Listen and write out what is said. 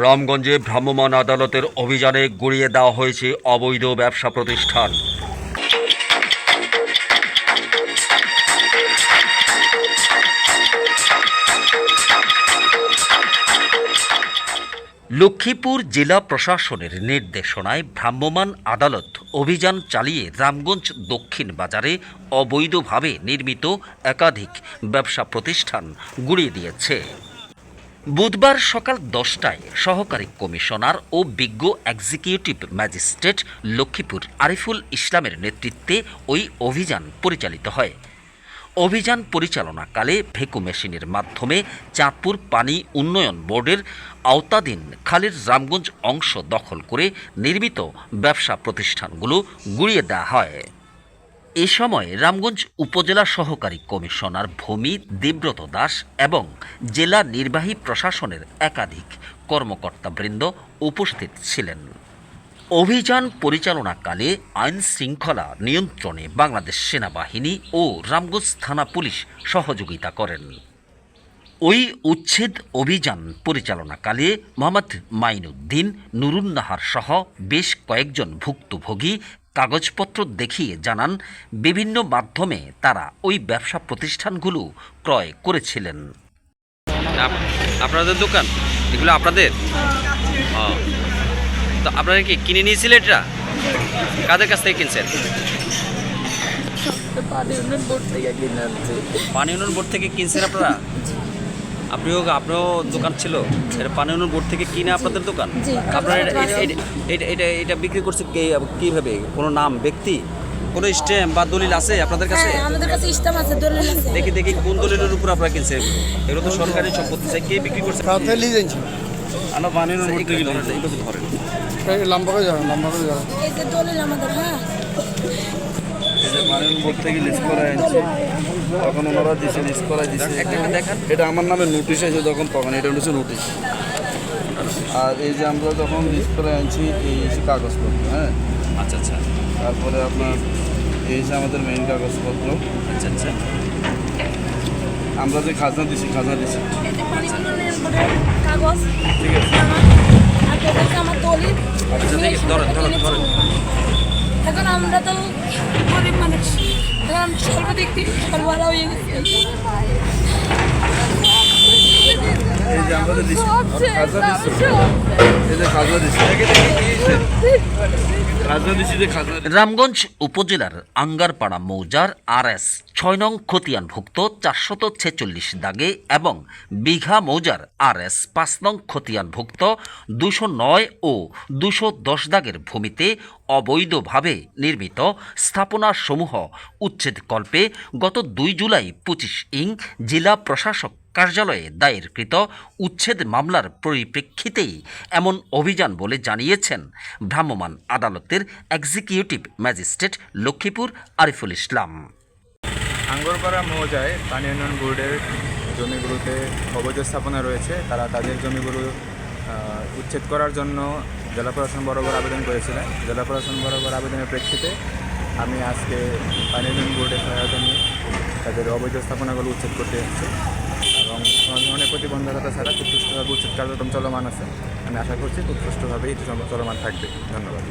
রামগঞ্জে ভ্রাম্যমাণ আদালতের অভিযানে গুড়িয়ে দেওয়া হয়েছে অবৈধ ব্যবসা প্রতিষ্ঠান। লক্ষ্মীপুর জেলা প্রশাসনের নির্দেশনায় ভ্রাম্যমাণ আদালত অভিযান চালিয়ে রামগঞ্জ দক্ষিণ বাজারে অবৈধভাবে নির্মিত একাধিক ব্যবসা প্রতিষ্ঠান গুড়িয়ে দিয়েছে। বুধবার সকাল 10টায় সহকারী কমিশনার ও বিজ্ঞ এক্সিকিউটিভ ম্যাজিস্ট্রেট লক্ষ্মীপুর আরিফুল ইসলামের নেতৃত্বে ওই অভিযান পরিচালিত হয়। অভিযান পরিচালনাকালে ভেকু মেশিনের মাধ্যমে চাঁদপুর পানি উন্নয়ন বোর্ডের আওতাধীন খালের রামগঞ্জ অংশ দখল করে নির্মিত ব্যবসা প্রতিষ্ঠানগুলো গুড়িয়ে দেওয়া হয়। এ সময় রামগঞ্জ উপজেলা সহকারী কমিশনার ভূমি দেবব্রত দাস এবং জেলা নির্বাহী প্রশাসনের একাধিক কর্মকর্তাবৃন্দ উপস্থিত ছিলেন। অভিযান পরিচালনাকালে আইন শৃঙ্খলা নিয়ন্ত্রণে বাংলাদেশ সেনাবাহিনী ও রামগঞ্জ থানা পুলিশ সহযোগিতা করেন। ওই উচ্ছেদ অভিযান পরিচালনাকালে মোহাম্মদ মাইনুদ্দিন, নুরুন্নাহার সহ বেশ কয়েকজন ভুক্তভোগী কাগজপত্র দেখিয়ে জানান বিভিন্ন মাধ্যমে তারা ওই ব্যবসা প্রতিষ্ঠানগুলো ক্রয় করেছিলেন। আপনাদের দোকান এগুলো আপনাদের? তো আপনারা কি কিনে নিয়েছিলেন? এটা কাদের কাছ থেকে কিনছেন? পানি উন্নয়ন বোর্ড থেকে কিনছেন আপনারা? আপনারও দোকান ছিল, এটা পানি উন্নয়ন বোর্ড থেকে কিনে আপনাদের দোকান? আপনারা এটা বিক্রি করছে কিভাবে? কোনো নাম, ব্যক্তি, কোনো স্ট্যাম্প বা দলিল আছে আপনাদের কাছে? আমাদের কাছে স্ট্যাম্প আছে, দলিল আছে। দেখি কোন দলিলের উপর আপনারা কিনছেন? এগুলো তো সরকারি সম্পত্তি, কে বিক্রি করছে? আমরা পানি উন্নয়ন বোর্ড থেকে ধরেন। লম্বা করে যাবেন, লম্বা করে যাবেন। এই যে দলিল আমাদের, হ্যাঁ, পানি উন্নয়ন বোর্ড থেকে লিস্ট করা আনছে, তখন ওনারা দিছে, লিস্ট করা দিছে। দেখেন, এটা আমার নামে নোটিশ আছে তখন, এটা হচ্ছে নোটিশ। আর এই যে আমরা যখন লিস্ট করে আনছি এই কাগজপত্র, হ্যাঁ, আচ্ছা আচ্ছা। তারপরে আপনার এই যে আমাদের মেইন কাগজপত্র, আচ্ছা আচ্ছা। আমরা যে খাজনা দিছি এই যে পানি উন্নয়ন বোর্ডের কাগজ, ঠিক আছে, আর এটা আমার দলিল। আচ্ছা, দেখি ধরেন। এখন আমরা তো গরিব মানুষ, এখন সর্বদিক থেকে সর্বহারা হয়ে গেছে। এই যে আমরা যে লিস্ট খাজনা দিচ্ছি, এই যে খাজনা দিচ্ছি, রামগঞ্জ উপজেলার আঙ্গারপাড়া মৌজার RS 6 নং খতিয়ানভুক্ত 446 দাগে এবং বিঘা মৌজার RS 5 নং খতিয়ানভুক্ত 209 ও 210 দাগের ভূমিতে অবৈধভাবে নির্মিত স্থাপনাসমূহ উচ্ছেদকল্পে গত 2 জুলাই 25 জেলা প্রশাসক কার্যালয়ে দায়েরকৃত উচ্ছেদ মামলার পরিপ্রেক্ষিতেই এমন অভিযান বলে জানিয়েছেন ভ্রাম্যমাণ আদালতের এক্সিকিউটিভ ম্যাজিস্ট্রেট লক্ষ্মীপুর আরিফুল ইসলাম। আঙ্গরপাড়া মৌজায় পানি উন্নয়ন বোর্ডের জমিগুলোতে অবৈধ স্থাপনা রয়েছে। তারা তাদের জমিগুলো উচ্ছেদ করার জন্য জেলা প্রশাসন বরাবর আবেদন করেছিলেন। জেলা প্রশাসন বরাবর আবেদনের প্রেক্ষিতে আমি আজকে পানি উন্নয়ন বোর্ডের সহায়তা নিয়ে তাদের অবৈধ স্থাপনাগুলো উচ্ছেদ করতে এসেছি এবং কোনো ধরনের প্রতিবন্ধকতা ছাড়া খুব সুষ্ঠুভাবে উচ্ছেদ কার্যক্রম চলমান আছে। আমি আশা করছি খুব সুষ্ঠুভাবেই এটি চলমান থাকবে। ধন্যবাদ।